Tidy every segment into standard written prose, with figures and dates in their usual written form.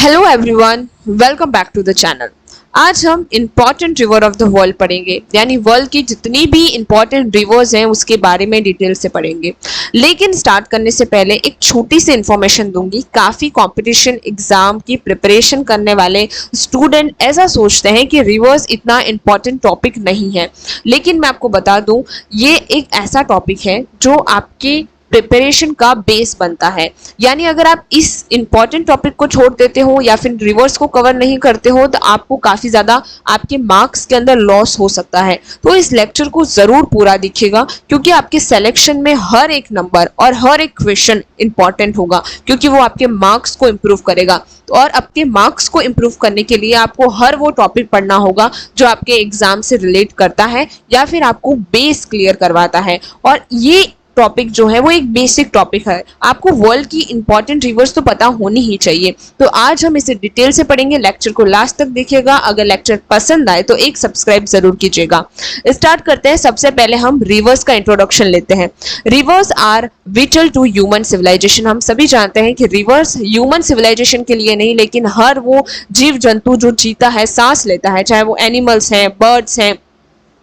Hello everyone, welcome back to the channel. आज हम important river of the world पढ़ेंगे, यानी वर्ल्ड की जितनी भी इम्पॉर्टेंट रिवर्स हैं उसके बारे में डिटेल से पढ़ेंगे। लेकिन स्टार्ट करने से पहले एक छोटी सी इन्फॉर्मेशन दूंगी। काफ़ी कंपटीशन एग्जाम की प्रिपरेशन करने वाले स्टूडेंट ऐसा सोचते हैं कि रिवर्स इतना इम्पॉर्टेंट टॉपिक नहीं है, लेकिन मैं आपको बता दूं ये एक ऐसा टॉपिक है जो आपके प्रिपरेशन का बेस बनता है। यानी अगर आप इस इंपॉर्टेंट टॉपिक को छोड़ देते हो या फिर रिवर्स को कवर नहीं करते हो तो आपको काफी ज्यादा आपके मार्क्स के अंदर लॉस हो सकता है। तो इस लेक्चर को जरूर पूरा देखिएगा, क्योंकि आपके सिलेक्शन में हर एक नंबर और हर एक क्वेश्चन इंपॉर्टेंट होगा, क्योंकि वो आपके मार्क्स को इम्प्रूव करेगा। और आपके मार्क्स को इम्प्रूव करने के लिए आपको हर वो टॉपिक पढ़ना होगा जो आपके एग्जाम से रिलेट करता है या फिर आपको बेस क्लियर करवाता है। और ये टॉपिक जो है वो एक बेसिक टॉपिक है। आपको वर्ल्ड की इंपॉर्टेंट रिवर्स तो पता होनी ही चाहिए। तो आज हम इसे डिटेल से पढ़ेंगे। लेक्चर को लास्ट तक देखिएगा। अगर लेक्चर पसंद आए तो एक सब्सक्राइब जरूर कीजिएगा। स्टार्ट करते हैं। सबसे पहले हम रिवर्स का इंट्रोडक्शन लेते हैं। Rivers are vital to human civilization. हम सभी जानते हैं कि रिवर्स ह्यूमन सिविलाइजेशन के लिए नहीं, लेकिन हर वो जीव जंतु जो जीता है, सांस लेता है, चाहे वो एनिमल्स हैं, बर्ड्स हैं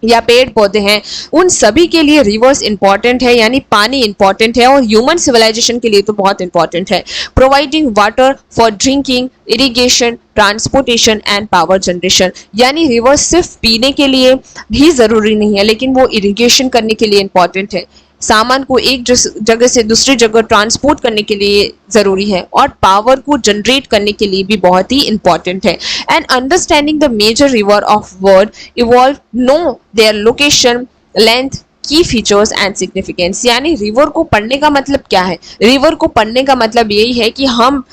या पेड़ पौधे हैं, उन सभी के लिए रिवर्स इंपॉर्टेंट है, यानी पानी इंपॉर्टेंट है। और ह्यूमन सिविलाइजेशन के लिए तो बहुत इंपॉर्टेंट है। Providing water for drinking, irrigation, transportation and power generation. यानी रिवर्स सिर्फ पीने के लिए भी जरूरी नहीं है, लेकिन वो इरिगेशन करने के लिए इंपॉर्टेंट है। सामान को एक जगह से दूसरी जगह ट्रांसपोर्ट करने के लिए जरूरी है, और पावर को जनरेट करने के लिए भी बहुत ही इंपॉर्टेंट है। And understanding the major river of world evolve, know their location, length, key features and significance. यानी रिवर को पढ़ने का मतलब क्या है? रिवर को पढ़ने का मतलब यही है कि हम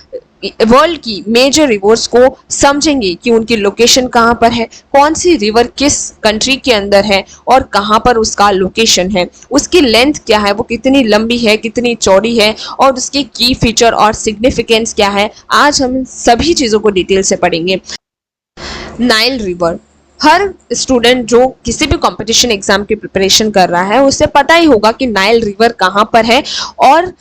वर्ल्ड की मेजर रिवर्स को समझेंगे कि उनकी लोकेशन कहाँ पर है, कौन सी रिवर किस कंट्री के अंदर है और कहाँ पर उसका लोकेशन है, उसकी लेंथ क्या है, वो कितनी लंबी है, कितनी चौड़ी है, और उसकी की फीचर और सिग्निफिकेंस क्या है। आज हम सभी चीज़ों को डिटेल से पढ़ेंगे। नाइल रिवर, हर स्टूडेंट जो किसी भी कंपटीशन एग्जाम की प्रिपरेशन कर रहा है उसे पता ही होगा कि नाइल रिवर कहाँ पर है और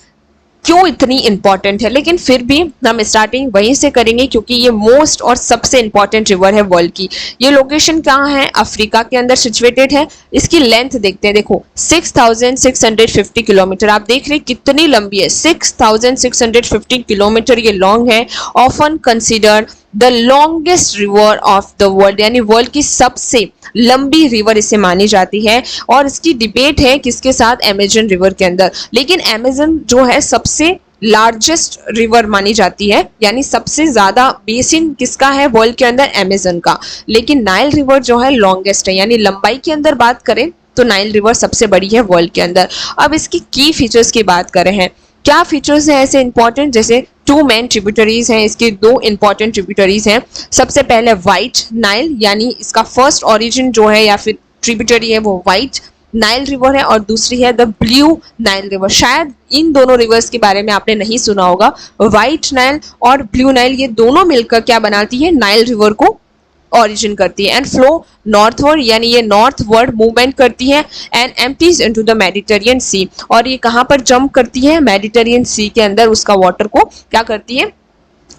क्यों इतनी इंपॉर्टेंट है। लेकिन फिर भी हम स्टार्टिंग वहीं से करेंगे, क्योंकि ये मोस्ट और सबसे इंपॉर्टेंट रिवर है वर्ल्ड की। ये लोकेशन कहाँ है? अफ्रीका के अंदर सिचुएटेड है। इसकी लेंथ देखते हैं, देखो 6650 किलोमीटर। आप देख रहे कितनी लंबी है, 6650 किलोमीटर ये लॉन्ग है। Often considered the longest river of the world, यानी वर्ल्ड की सबसे लंबी रिवर इसे मानी जाती है। और इसकी डिबेट है किसके साथ? अमेजन रिवर के अंदर। लेकिन अमेजन जो है सबसे लार्जेस्ट रिवर मानी जाती है, यानी सबसे ज्यादा बेसिन किसका है वर्ल्ड के अंदर? अमेजन का। लेकिन नाइल रिवर जो है लॉन्गेस्ट है, यानी लंबाई के अंदर बात करें तो नाइल रिवर सबसे बड़ी है वर्ल्ड के अंदर। अब इसकी की फीचर्स की बात करें हैं, क्या फीचर्स हैं ऐसे इंपॉर्टेंट? जैसे टू मेन ट्रिब्यूटरीज हैं, इसकी दो इंपॉर्टेंट ट्रिब्यूटरीज हैं। सबसे पहले व्हाइट नाइल, यानी इसका फर्स्ट ओरिजिन जो है या फिर ट्रिब्यूटरी है वो व्हाइट नाइल रिवर है, और दूसरी है द ब्लू नाइल रिवर। शायद इन दोनों रिवर्स के बारे में आपने नहीं सुना होगा। व्हाइट नाइल और ब्लू नाइल ये दोनों मिलकर क्या बनाती है? नाइल रिवर को ओरिजिन करती है। एंड फ्लो नॉर्थवर्ड, यानी ये नॉर्थवर्ड मूवमेंट करती है। And empties into the Mediterranean Sea, और ये कहाँ पर जंप करती है? मेडिटेरियन सी के अंदर उसका वाटर को क्या करती है?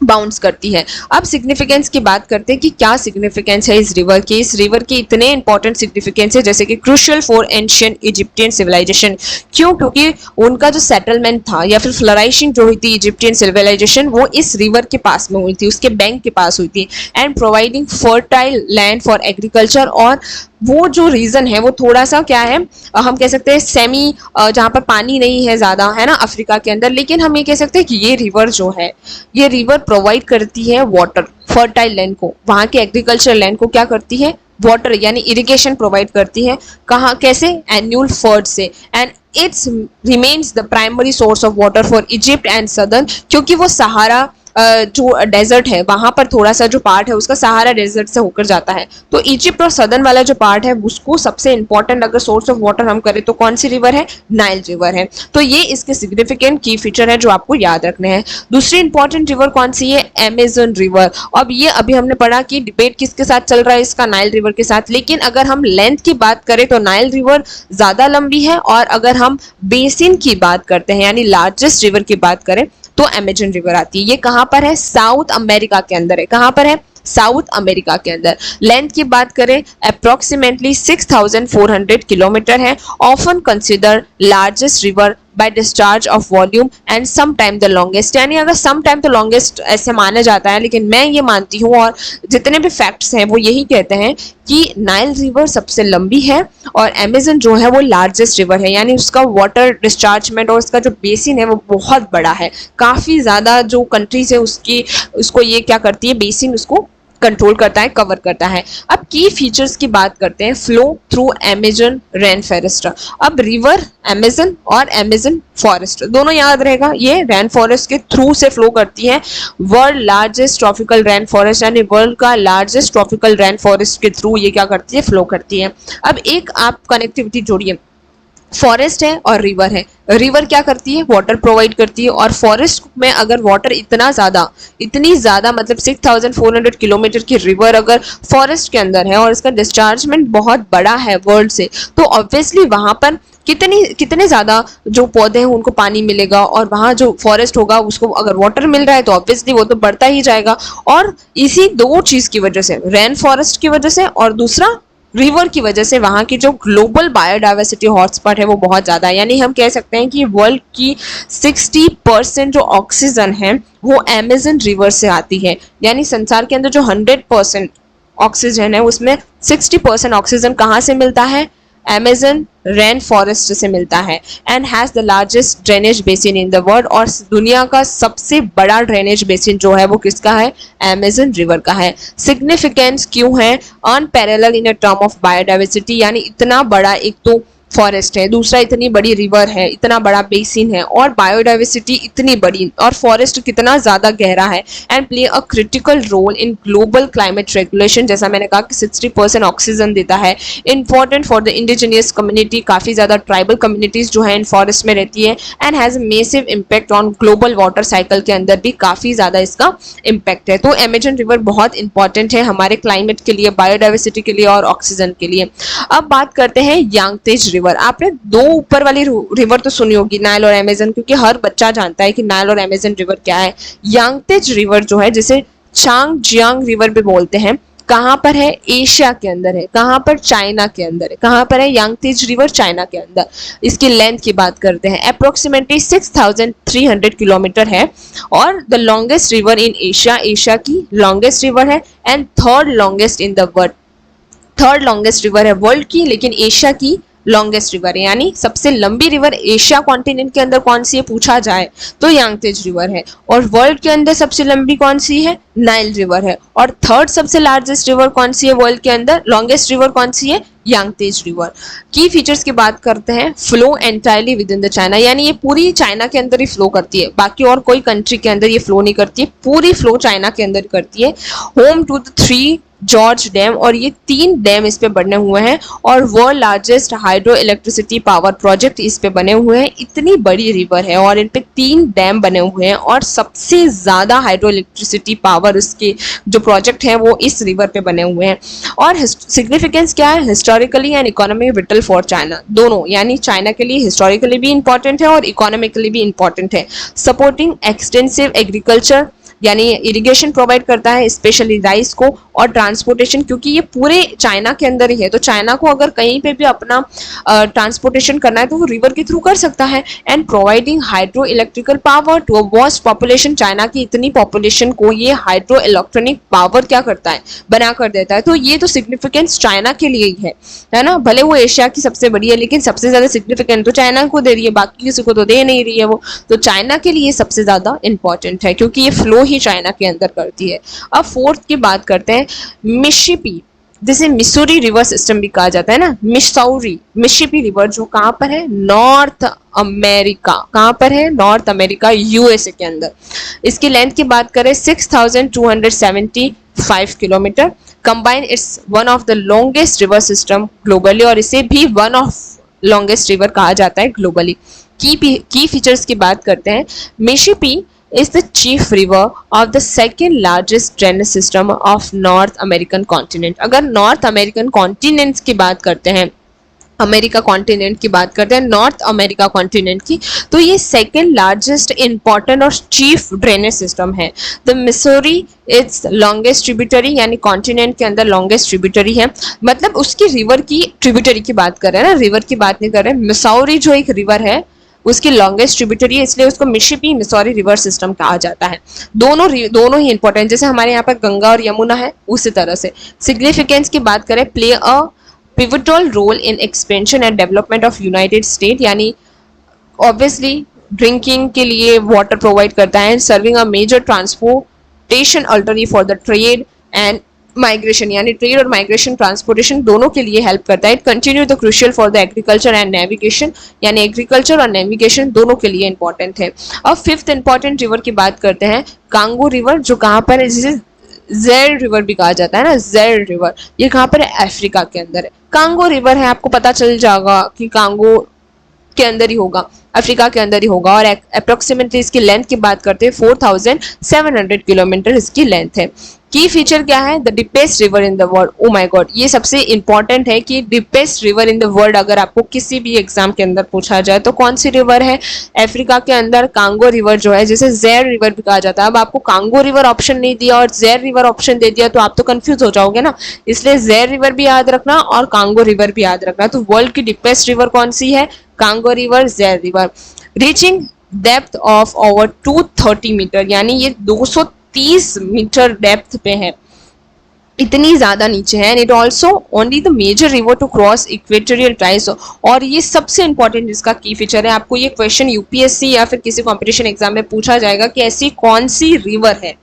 बाउंस करती है। अब सिग्निफिकेंस की बात करते हैं कि क्या सिग्निफिकेंस है इस रिवर की। इस रिवर के इतने इंपॉर्टेंट सिग्निफिकेंस है, जैसे कि crucial for ancient Egyptian civilization. क्यों? क्योंकि उनका जो सेटलमेंट था या फिर फ्लराइशिंग जो हुई थी इजिप्टियन सिविलाइजेशन, वो इस रिवर के पास में हुई थी, उसके बैंक के पास हुई थी। And providing fertile land for agriculture, और वो जो रीजन है वो थोड़ा सा क्या है, हम कह सकते हैं सेमी, जहाँ पर पानी नहीं है ज्यादा, है ना, अफ्रीका के अंदर। लेकिन हम ये कह सकते हैं कि ये रिवर जो है, ये रिवर प्रोवाइड करती है वाटर, फर्टाइल लैंड को, वहाँ के एग्रीकल्चर लैंड को क्या करती है? वाटर यानी इरिगेशन प्रोवाइड करती है। कहाँ, कैसे? एनुअल फ्लड से। And it's remains the primary source of water for Egypt and southern, क्योंकि वो सहारा जो डेजर्ट है वहां पर थोड़ा सा जो पार्ट है उसका सहारा डेजर्ट से होकर जाता है। तो इजिप्ट और सदर्न वाला जो पार्ट है उसको सबसे इंपॉर्टेंट अगर सोर्स ऑफ वाटर हम करें तो कौन सी रिवर है? नाइल रिवर है। तो ये इसके सिग्निफिकेंट की फीचर है जो आपको याद रखने हैं। दूसरी इंपॉर्टेंट रिवर कौन सी है? Amazon river. अब ये अभी हमने पढ़ा कि डिबेट किसके साथ चल रहा है इसका? नाइल रिवर के साथ। लेकिन अगर हम लेंथ की बात करें तो नाइल रिवर ज्यादा लंबी है, और अगर हम बेसिन की बात करते हैं यानी लार्जेस्ट रिवर की बात करें तो अमेजन रिवर आती है। ये कहाँ पर है? साउथ अमेरिका के अंदर है। कहाँ पर है? साउथ अमेरिका के अंदर। लेंथ की बात करें अप्रोक्सीमेटली 6400 किलोमीटर है। Often consider largest river by discharge of volume and some time the longest, यानी अगर सम टाइम तो लॉन्गेस्ट ऐसे माना जाता है, लेकिन मैं ये मानती हूँ और जितने भी फैक्ट्स हैं वो यही कहते हैं कि नाइल रिवर सबसे लंबी है और अमेजन जो है वो लार्जेस्ट रिवर है, यानी उसका वाटर डिस्चार्जमेंट और उसका जो बेसिन है वो बहुत बड़ा है। काफ़ी ज़्यादा जो कंट्रीज है उसको ये क्या करती है, बेसिन उसको कंट्रोल करता है, कवर करता है। अब की फीचर्स की बात करते हैं। Flow through Amazon rain forest. अब रिवर अमेजन और अमेजन फॉरेस्ट दोनों याद रहेगा, ये रेन फॉरेस्ट के थ्रू से फ्लो करती है। World largest tropical rain forest, यानी वर्ल्ड का लार्जेस्ट ट्रॉपिकल रेन फॉरेस्ट के थ्रू ये क्या करती है, फ्लो करती है। अब एक आप कनेक्टिविटी जोड़िए, फॉरेस्ट है और रिवर है। रिवर क्या करती है, वाटर प्रोवाइड करती है, और फॉरेस्ट में अगर वाटर इतनी ज़्यादा मतलब 6400 किलोमीटर की रिवर अगर फॉरेस्ट के अंदर है और इसका डिस्चार्जमेंट बहुत बड़ा है वर्ल्ड से, तो ऑब्वियसली वहाँ पर कितने ज़्यादा जो पौधे हैं उनको पानी मिलेगा, और वहाँ जो फॉरेस्ट होगा उसको अगर वाटर मिल रहा है तो ऑब्वियसली वो तो बढ़ता ही जाएगा। और इसी दो चीज़ की वजह से, रेन फॉरेस्ट की वजह से और दूसरा रिवर की वजह से, वहाँ की जो ग्लोबल बायोडाइवर्सिटी हॉटस्पॉट है वो बहुत ज़्यादा है। यानी हम कह सकते हैं कि वर्ल्ड की 60% जो ऑक्सीजन है वो अमेजन रिवर से आती है। यानी संसार के अंदर जो 100% ऑक्सीजन है उसमें 60% ऑक्सीजन कहाँ से मिलता है, अमेजन रेन फॉरेस्ट से मिलता है। And has the largest drainage basin in the world, और दुनिया का सबसे बड़ा ड्रेनेज बेसिन जो है वो किसका है, अमेजन रिवर का है। सिग्निफिकेंस क्यों है, unparalleled in a term of biodiversity, यानी इतना बड़ा एक तो फॉरेस्ट है, दूसरा इतनी बड़ी रिवर है, इतना बड़ा बेसिन है, और बायोडाइवर्सिटी इतनी बड़ी, और फॉरेस्ट कितना ज़्यादा गहरा है। And play a critical role in global climate regulation, जैसा मैंने कहा कि 60% ऑक्सीजन देता है। Important for the indigenous community, काफ़ी ज़्यादा ट्राइबल कम्युनिटीज़ जो है इन फॉरेस्ट में रहती है। And has massive impact on global water cycle के अंदर भी काफ़ी ज़्यादा इसका इम्पैक्ट है। तो अमेजन रिवर बहुत इंपॉर्टेंट है हमारे क्लाइमेट के लिए, बायोडाइवर्सिटी के लिए और ऑक्सीजन के लिए। अब बात करते हैं यांगत्जे रिवर। आपने दो ऊपर वाली रिवर तो सुनी होगी, नाइल और अमेजन, क्योंकि हर बच्चा जानता है कि नाइल और अमेजन रिवर क्या है। यांगत्जे रिवर जो है, जिसे चांगजियांग रिवर भी बोलते हैं, कहाँ पर है, एशिया के अंदर है। कहाँ पर, चाइना के अंदर है। कहाँ पर है यांगत्जे रिवर, चाइना के अंदर। इसकी लेंथ की बात करते हैं, अप्रोक्सीमेटली 6300 किलोमीटर है, और the longest river in Asia, Asia की लॉन्गेस्ट रिवर है, and third longest in the world, third longest river है वर्ल्ड की, लेकिन एशिया की लॉन्गेस्ट रिवर है। यानी सबसे लंबी रिवर एशिया कॉन्टिनेंट के अंदर कौन सी है पूछा जाए तो यांगत्जे रिवर है, और वर्ल्ड के अंदर सबसे लंबी कौन सी है, नाइल रिवर है। और थर्ड सबसे लार्जेस्ट रिवर कौन सी है वर्ल्ड के अंदर, लॉन्गेस्ट रिवर कौन सी है, यांगत्जे रिवर। की फीचर्स की बात करते हैं, flow entirely with in the China, यानी ये पूरी चाइना के अंदर ही फ्लो करती है, बाकी और कोई कंट्री के अंदर ये फ्लो नहीं करती है, पूरी फ्लो चाइना के अंदर करती है। Home to the 3 gorges dam, और ये 3 डैम इस पे बने हुए हैं, और world largest hydro electricity power project इस पे बने हुए हैं। इतनी बड़ी रिवर है और इन पे 3 डैम बने हुए हैं, और सबसे ज़्यादा हाइड्रो इलेक्ट्रिसिटी पावर उसके जो प्रोजेक्ट हैं वो इस रिवर पे बने हुए हैं। और सिग्निफिकेंस क्या है, historically and economic whittle for China, दोनों, यानी चाइना के लिए हिस्टोरिकली भी इंपॉर्टेंट है और इकोनॉमिकली भी इंपॉर्टेंट है। सपोर्टिंग एक्सटेंसिव एग्रीकल्चर, यानी इरिगेशन प्रोवाइड करता है स्पेशली राइस को, और ट्रांसपोर्टेशन, क्योंकि ये पूरे चाइना के अंदर ही है, तो चाइना को अगर कहीं पे भी अपना ट्रांसपोर्टेशन करना है तो वो रिवर के थ्रू कर सकता है। And providing hydro electrical power to a vast population, China की इतनी पॉपुलेशन को ये हाइड्रो इलेक्ट्रॉनिक पावर क्या करता है, बना कर देता है। तो ये तो सिग्निफिकेंस चाइना के लिए ही है ना, भले वो एशिया की सबसे बड़ी है, लेकिन सबसे ज्यादा सिग्निफिकेंट तो चाइना को दे रही है, बाकी किसी को तो दे नहीं रही है वो, तो चाइना के लिए सबसे ज्यादा इंपॉर्टेंट है, क्योंकि ये फ्लो ही चाइना के अंदर करती है। अब फोर्थ की बात करते हैं, मिसिसिपी, जिसे मिसूरी रिवर सिस्टम भी कहा जाता है ना, मिसिसिपी रिवर, जो कहाँ पर है, नॉर्थ अमेरिका, कहाँ पर है, नॉर्थ अमेरिका, यूएसए के अंदर। इसकी लेंथ की बात करें 6275 kilometre. Combine it's one of the longest river system globally, और इसे भी वन ऑफ लॉन्गेस्ट रिवर कहा जाता है ग्लोबली। की फीचर्स की बात करते हैं, Mississippi is the chief river of the second largest drainage system of North American continent। अगर नॉर्थ अमेरिकन कॉन्टिनेंट की बात करते हैं अमेरिका कॉन्टिनेंट की बात करते हैं, नॉर्थ अमेरिका कॉन्टिनेंट की, तो ये सेकेंड लार्जेस्ट इंपॉर्टेंट और चीफ ड्रेनेज सिस्टम है। The Missouri it's longest tributary, यानी कॉन्टिनेंट के अंदर लॉन्गेस्ट ट्रिब्यूटरी है, मतलब उसकी रिवर की ट्रिब्यूटरी की बात कर रहे हैं ना, रिवर की बात नहीं कर रहे हैं। मिसौरी जो एक रिवर है उसकी लॉन्गेस्ट ट्रिब्यूटरी है, इसलिए उसको मिसिसिपी मिसौरी रिवर सिस्टम कहा जाता है। दोनों ही इंपॉर्टेंट, जैसे हमारे यहाँ पर गंगा और यमुना है उसी तरह से। सिग्निफिकेंस की बात करें, play a pivotal role in expansion and development of United States, यानी obviously ड्रिंकिंग के लिए वाटर प्रोवाइड करता है, serving a major transportation alternative for the trade and migration, यानी ट्रेड और माइग्रेशन ट्रांसपोर्टेशन दोनों के लिए हेल्प करता है। It continue the crucial for the agriculture and navigation, यानी एग्रीकल्चर और नेविगेशन दोनों के लिए इंपॉर्टेंट है। अब फिफ्थ इंपॉर्टेंट रिवर की बात करते हैं, कांगो रिवर, जो कहाँ पर है, जिसे ज़ेर रिवर भी कहा जाता है ना, ज़ेर रिवर, ये कहाँ पर है, अफ्रीका के अंदर है। कांगो रिवर है, आपको पता चल जाएगा कि कांगो के अंदर ही होगा, अफ्रीका के अंदर ही होगा, और अप्रोक्सीमेटली इसकी लेंथ की बात करते हैं 4700 किलोमीटर इसकी लेंथ है। की फीचर क्या है, the deepest river in the world. Oh my God, ये सबसे इंपॉर्टेंट है कि deepest river in the world अगर आपको किसी भी एग्जाम के अंदर पूछा जाए तो कौन सी रिवर है, अफ्रीका के अंदर कांगो रिवर जो है, जिसे ज़ेर रिवर भी कहा जाता है। अब आपको कांगो रिवर ऑप्शन नहीं दिया और ज़ेर रिवर ऑप्शन दे दिया तो आप तो कंफ्यूज हो जाओगे ना, इसलिए ज़ेर रिवर भी याद रखना और कांगो रिवर भी याद रखना। तो वर्ल्ड की डीपेस्ट रिवर कौन सी है, Congo river, Zaire river. Reaching depth of over 230 metre, यानी ये 230 मीटर डेप्थ पे है, इतनी ज्यादा नीचे है। And it also only the major river to cross equatorial ties, और ये सबसे इंपॉर्टेंट इसका की फीचर है। आपको ये क्वेश्चन यूपीएससी या फिर किसी कंपटीशन एग्जाम में पूछा जाएगा कि ऐसी कौन सी रिवर है,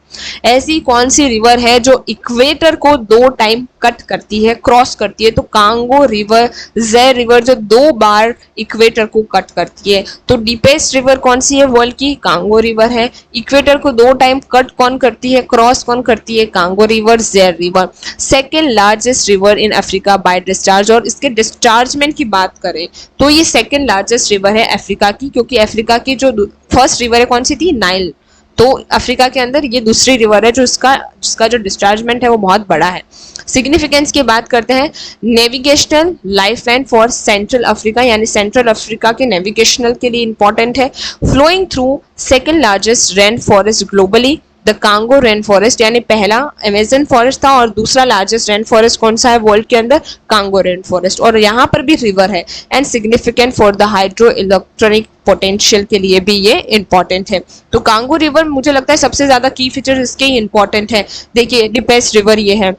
ऐसी कौन सी रिवर है जो इक्वेटर को 2 टाइम कट करती है, क्रॉस करती है, तो कांगो रिवर, ज़ेर रिवर जो 2 बार इक्वेटर को कट करती है। तो डीपेस्ट रिवर कौन सी है वर्ल्ड की, कांगो रिवर है। इक्वेटर को 2 टाइम कट कौन करती है, क्रॉस कौन करती है, Congo river, Zaire river. Second largest river in Africa by discharge, और इसके डिस्चार्जमेंट की बात करें तो ये सेकेंड लार्जेस्ट रिवर है अफ्रीका की, क्योंकि अफ्रीका की जो फर्स्ट रिवर है कौन सी थी, नाइल, तो अफ्रीका के अंदर ये दूसरी रिवर है जो जिसका जो डिस्चार्जमेंट है वो बहुत बड़ा है। सिग्निफिकेंस की बात करते हैं, navigational life line for central Africa, यानी सेंट्रल अफ्रीका के नेविगेशनल के लिए इंपॉर्टेंट है। Flowing through second largest rain forest globally, the Congo rain forest, यानी पहला अमेजन फॉरेस्ट था और दूसरा लार्जेस्ट रेन फॉरेस्ट कौन सा है वर्ल्ड के अंदर, कांगो रेन फॉरेस्ट, और यहाँ पर भी रिवर है। And significant for the hydro electronic potential के लिए भी ये इंपॉर्टेंट है। तो कांगो रिवर मुझे लगता है सबसे ज्यादा की फीचर इसके ही इंपॉर्टेंट है। देखिए डीपेस्ट रिवर ये है,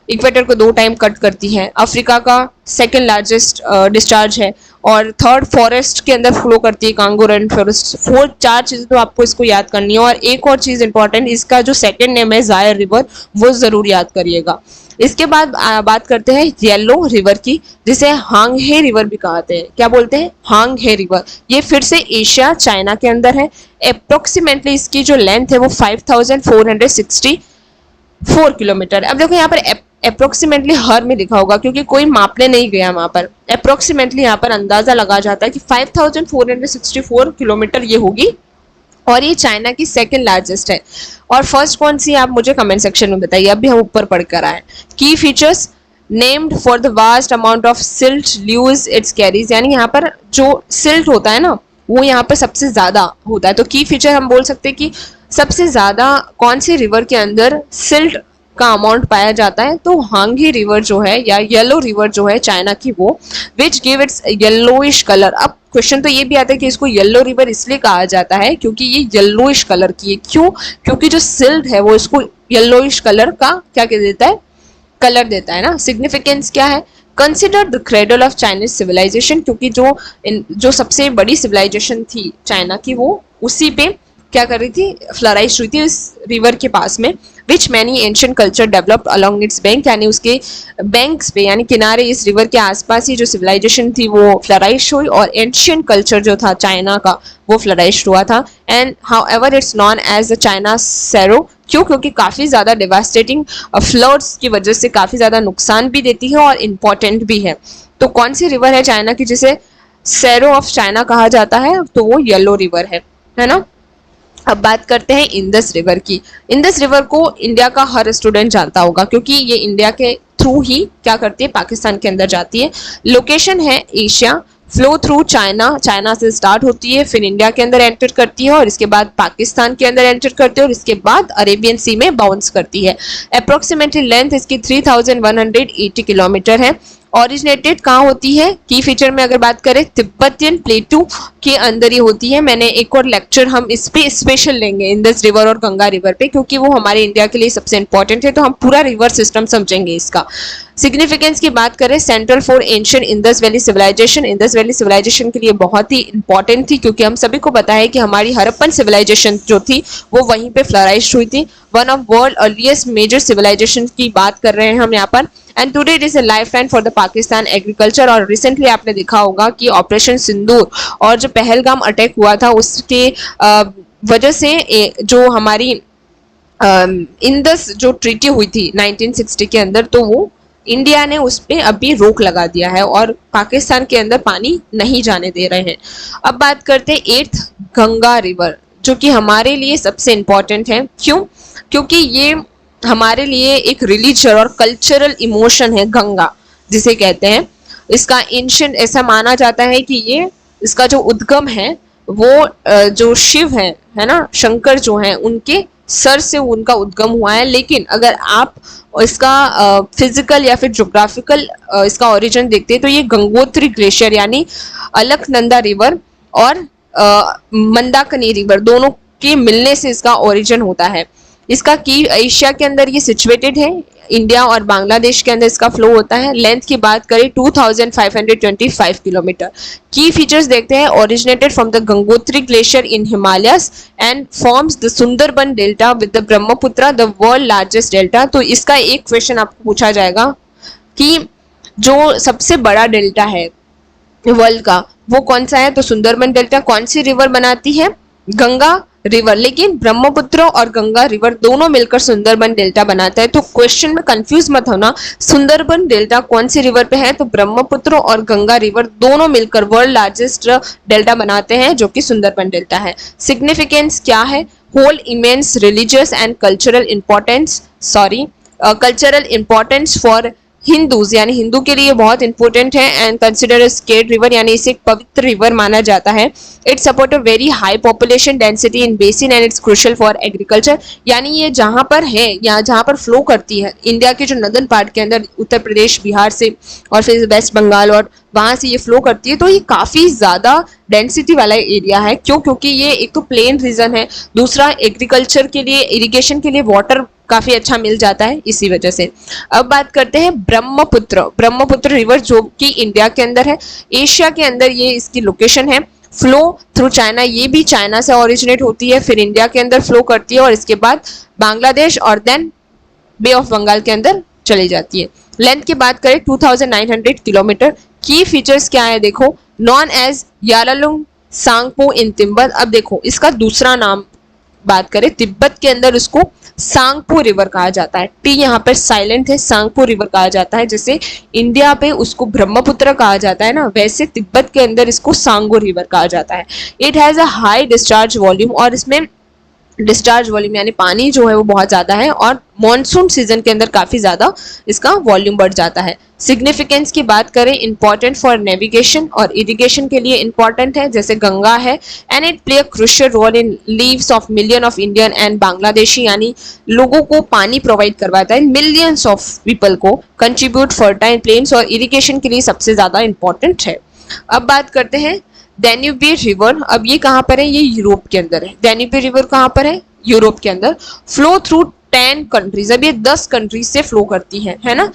इक्वेटर को 2 टाइम कट करती है, अफ्रीका का सेकेंड लार्जेस्ट डिस्चार्ज है, और थर्ड फॉरेस्ट के अंदर फ्लो करती है, कांगो रेन फॉरेस्ट। 4 चीजें तो आपको इसको याद करनी है। और एक और चीज इंपॉर्टेंट, इसका जो सेकेंड नेम है ज़ायर रिवर, वो जरूर याद करिएगा। इसके बाद बात करते हैं येलो रिवर की, जिसे हांगहे रिवर भी कहते हैं। क्या बोलते हैं, हांगहे रिवर। ये फिर से एशिया चाइना के अंदर है। अप्रोक्सीमेटली इसकी जो लेंथ है वो 5464 किलोमीटर। अब देखो यहाँ पर अप्रोक्सीमेटली हर में लिखा होगा क्योंकि कोई मापने नहीं गया वहां पर। अप्रोक्सीमेटली यहाँ पर अंदाजा लगा जाता है कि 5464 किलोमीटर ये होगी, और ये चाइना की सेकंड लार्जेस्ट है। और फर्स्ट कौन सी है आप मुझे कमेंट सेक्शन में बताइए। अभी हम ऊपर पढ़कर आए। की features, named for the vast amount of silt ल्यूज it's carries, यानी यहाँ पर जो सिल्ट होता है ना वो यहाँ पर सबसे ज्यादा होता है। तो की फीचर हम बोल सकते हैं कि सबसे ज्यादा कौन सी रिवर के अंदर सिल्ट का अमाउंट पाया जाता है, तो हांगी रिवर जो है या येलो रिवर जो है चाइना की, वो which give its yellowish colour. अब क्वेश्चन तो ये भी आता है कि इसको येलो रिवर इसलिए कहा जाता है क्योंकि ये येलोइश कलर की है। क्यों, क्योंकि जो सिल्ट है वो इसको येलोइश कलर का क्या कह देता है, कलर देता है ना। सिग्निफिकेंस क्या है, consider the cradle of Chinese civilization, क्योंकि जो सबसे बड़ी सिविलाइजेशन थी चाइना की वो उसी पे क्या कर रही थी, फ्लराइज हुई थी इस रिवर के पास में। Which many ancient culture developed along its bank, यानी उसके बैंक्स पे यानी किनारे इस रिवर के आसपास ही जो सिविलाइजेशन थी वो फ्लराइज हुई, और एंशियंट कल्चर जो था चाइना का वो फ्लराइज हुआ था। And however it's known as the China sorrow, क्यों, क्योंकि काफ़ी ज़्यादा डिवास्टेटिंग फ्लड्स की वजह से काफ़ी ज़्यादा नुकसान भी देती है और इम्पॉर्टेंट भी है। तो कौन सी रिवर है चाइना की जिसे सैरो ऑफ चाइना कहा जाता है, तो वो येलो रिवर है ना। अब बात करते हैं इंडस रिवर की। इंडस रिवर को इंडिया का हर स्टूडेंट जानता होगा क्योंकि ये इंडिया के थ्रू ही क्या करती है, पाकिस्तान के अंदर जाती है। लोकेशन है Asia, flow through China, China से स्टार्ट होती है, फिर इंडिया के अंदर एंटर करती है और इसके बाद पाकिस्तान के अंदर एंटर करती है और इसके बाद अरेबियन सी में बाउंस करती है। अप्रोक्सीमेटली लेंथ इसकी 3180 किलोमीटर है। ओरिजिनेटेड कहाँ होती है, की फीचर में अगर बात करें तिब्बतियन प्लेटू के अंदर ही होती है। मैंने एक और लेक्चर हम इस पे स्पेशल लेंगे इंडस रिवर और गंगा रिवर पे, क्योंकि वो हमारे इंडिया के लिए सबसे इंपॉर्टेंट है, तो हम पूरा रिवर सिस्टम समझेंगे इसका। सिग्निफिकेंस की बात करें, central for ancient Indus valley civilization, Indus valley civilization के लिए बहुत ही इंपॉर्टेंट थी, क्योंकि हम सभी को पता है कि हमारी हड़प्पन सिविलाइजेशन जो थी वो वहीं पे फ्लराइज हुई थी। One of world earliest major civilization की बात कर रहे हैं हम यहाँ पर। And today it is a lifeline for the Pakistan agriculture. और रिसेंटली आपने देखा होगा कि ऑपरेशन सिंदूर और जो पहलगाम अटैक हुआ था उसके वजह से जो हमारी इंडस जो ट्रीटी हुई थी 1960 के अंदर, तो वो इंडिया ने उस पर अभी रोक लगा दिया है और पाकिस्तान के अंदर पानी नहीं जाने दे रहे हैं। अब बात करते हैं 8th गंगा रिवर, जो कि हमारे लिए सबसे इंपॉर्टेंट है। क्यों? क्योंकि ये हमारे लिए एक रिलीजियस और कल्चरल इमोशन है, गंगा जिसे कहते हैं। इसका एंशिएंट ऐसा माना जाता है कि ये इसका जो उद्गम है वो जो शिव है ना, शंकर जो है उनके सर से उनका उद्गम हुआ है। लेकिन अगर आप इसका फिजिकल या फिर ज्योग्राफिकल इसका ओरिजिन देखते हैं तो ये गंगोत्री ग्लेशियर यानी अलकनंदा रिवर और मंदाकिनी रिवर दोनों के मिलने से इसका ओरिजिन होता है। इसका की एशिया के अंदर ये सिचुएटेड है, इंडिया और बांग्लादेश के अंदर इसका फ्लो होता है। लेंथ की बात करें 2525 किलोमीटर। की फीचर्स देखते हैं, originated from the Gangotri glacier in Himalayas and forms the Sundarban delta with the Brahmaputra the world largest delta. तो इसका एक क्वेश्चन आपको पूछा जाएगा कि जो सबसे बड़ा डेल्टा है वर्ल्ड का वो कौन सा है, तो सुंदरबन डेल्टा कौन सी रिवर बनाती है, गंगा रिवर। लेकिन ब्रह्मपुत्र और गंगा रिवर दोनों मिलकर सुंदरबन डेल्टा बनाता है। तो क्वेश्चन में कंफ्यूज मत होना, सुंदरबन डेल्टा कौन सी रिवर पे है, तो ब्रह्मपुत्र और गंगा रिवर दोनों मिलकर वर्ल्ड लार्जेस्ट डेल्टा बनाते हैं जो कि सुंदरबन डेल्टा है। सिग्निफिकेंस क्या है, hold immense religious and cultural importance for Hindus, यानी हिंदू के लिए बहुत इंपॉर्टेंट है। एंड कंसिडर स्केर्ड रिवर, यानी इसे एक पवित्र रिवर माना जाता है। It support a very high population density in basin and it's crucial for agriculture, यानी ये जहाँ पर है या जहाँ पर फ्लो करती है इंडिया के जो नदर्न पार्ट के अंदर, उत्तर प्रदेश, बिहार से और फिर वेस्ट बंगाल और वहाँ से ये फ्लो करती है, तो ये काफ़ी ज़्यादा डेंसिटी वाला एरिया है। क्यों? क्योंकि ये एक तो प्लेन रीजन है, दूसरा एग्रीकल्चर के लिए, इरिगेशन के लिए वाटर काफी अच्छा मिल जाता है इसी वजह से। अब बात करते हैं ब्रह्मपुत्र रिवर जो कि इंडिया के अंदर है, एशिया के अंदर ये इसकी लोकेशन है। फ्लो थ्रू चाइना, ये भी चाइना से ओरिजिनेट होती है, फिर इंडिया के अंदर फ्लो करती है और इसके बाद बांग्लादेश और देन बे ऑफ बंगाल के अंदर चली जाती है। लेंथ की बात करें 2900 किलोमीटर। की फीचर्स क्या है देखो, नॉन एज यालालुंग सांगपो इन तिब्बत। अब देखो इसका दूसरा नाम बात करें, तिब्बत के अंदर उसको सांगपो रिवर कहा जाता है। टी यहाँ पर साइलेंट है, सांगपो रिवर कहा जाता है। जैसे इंडिया पे उसको ब्रह्मपुत्र कहा जाता है ना, वैसे तिब्बत के अंदर इसको सांगो रिवर कहा जाता है। It has a high discharge volume, और इसमें डिस्चार्ज वॉल्यूम यानी पानी जो है वो बहुत ज़्यादा है और मॉनसून सीजन के अंदर काफ़ी ज़्यादा इसका वॉल्यूम बढ़ जाता है। सिग्निफिकेंस की बात करें, इंपॉर्टेंट फॉर नेविगेशन और इरिगेशन के लिए इंपॉर्टेंट है जैसे गंगा है। And it play a crucial role in lives of million of Indian and Bangladeshi, यानी लोगों को पानी प्रोवाइड करवाता है, मिलियंस ऑफ पीपल को, कंट्रीब्यूट फर्टाइल प्लेन्स और इरिगेशन के लिए सबसे ज़्यादा इंपॉर्टेंट है। अब बात करते हैं डैन्यूबी रिवर। अब ये कहाँ पर है, ये यूरोप के अंदर है। डैन्यूबी रिवर कहाँ पर है, यूरोप के अंदर। फ्लो थ्रू 10 कंट्रीज, अब ये 10 कंट्रीज से फ्लो करती है ना,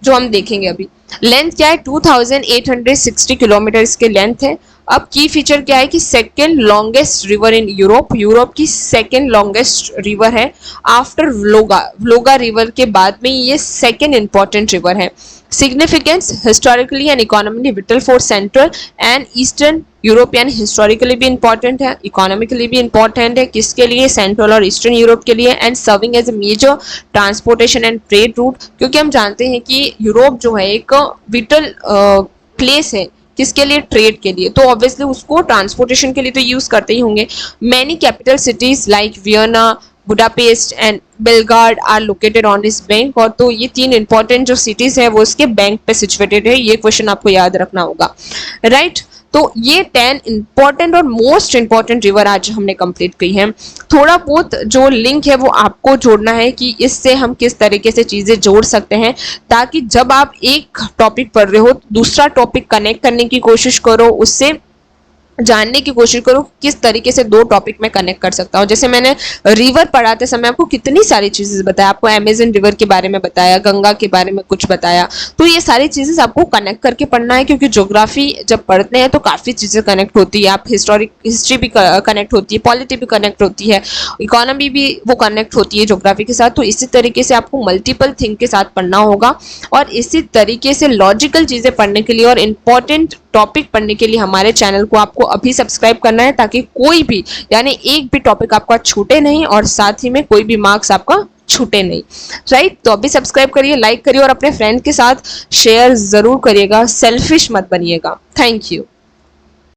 जो हम देखेंगे अभी। लेंथ क्या है 2860 किलोमीटर इसके लेंथ है। अब की फीचर क्या है कि second longest river in Europe की सेकेंड लॉन्गेस्ट रिवर है आफ्टर व्लोगा रिवर के बाद में ये सेकेंड इंपॉर्टेंट रिवर है। Significance, historically and economically vital for central and eastern Europe, यानी हिस्टोरिकली भी इंपॉर्टेंट है, इकोनॉमिकली भी इंपॉर्टेंट है। किसके लिए, सेंट्रल और ईस्टर्न यूरोप के लिए। And serving as a major transportation and trade route, क्योंकि हम जानते हैं कि यूरोप जो है एक विटल प्लेस है किसके लिए, ट्रेड के लिए, तो ऑब्वियसली उसको ट्रांसपोर्टेशन के लिए तो यूज करते ही होंगे। Many capital cities like Vienna, Budapest and Belgrade are located on this bank. और तो ये 3 इंपॉर्टेंट जो सिटीज है वो इसके बैंक पे सिचुएटेड है। ये क्वेश्चन आपको याद रखना होगा, राइट। तो ये 10 इंपॉर्टेंट और मोस्ट इंपॉर्टेंट रिवर आज हमने कंप्लीट की है। थोड़ा बहुत जो लिंक है वो आपको जोड़ना है कि इससे हम किस तरीके से चीजें जोड़ सकते हैं, ताकि जब आप एक टॉपिक पढ़ रहे हो दूसरा टॉपिक कनेक्ट करने की कोशिश करो, उससे जानने की कोशिश करो किस तरीके से 2 टॉपिक में कनेक्ट कर सकता हूँ। जैसे मैंने रिवर पढ़ाते समय आपको कितनी सारी चीजें बताया, आपको अमेजन रिवर के बारे में बताया, गंगा के बारे में कुछ बताया। तो ये सारी चीजें आपको कनेक्ट करके पढ़ना है, क्योंकि ज्योग्राफी जब पढ़ते हैं तो काफी चीजें कनेक्ट होती है। आप हिस्ट्री भी कनेक्ट होती है, पॉलिटी भी कनेक्ट होती है, इकोनॉमी भी वो कनेक्ट होती है ज्योग्राफी के साथ। तो इसी तरीके से आपको मल्टीपल थिंग के साथ पढ़ना होगा, और इसी तरीके से लॉजिकल चीजें पढ़ने के लिए और इंपॉर्टेंट टॉपिक पढ़ने के लिए हमारे चैनल को आपको अभी सब्सक्राइब करना है, ताकि कोई भी यानी एक भी टॉपिक आपका छूटे नहीं और साथ ही में कोई भी मार्क्स आपका छूटे नहीं, राइट। तो अभी सब्सक्राइब करिए, लाइक करिए और अपने फ्रेंड के साथ शेयर जरूर करिएगा। सेल्फिश मत बनिएगा। Thank you.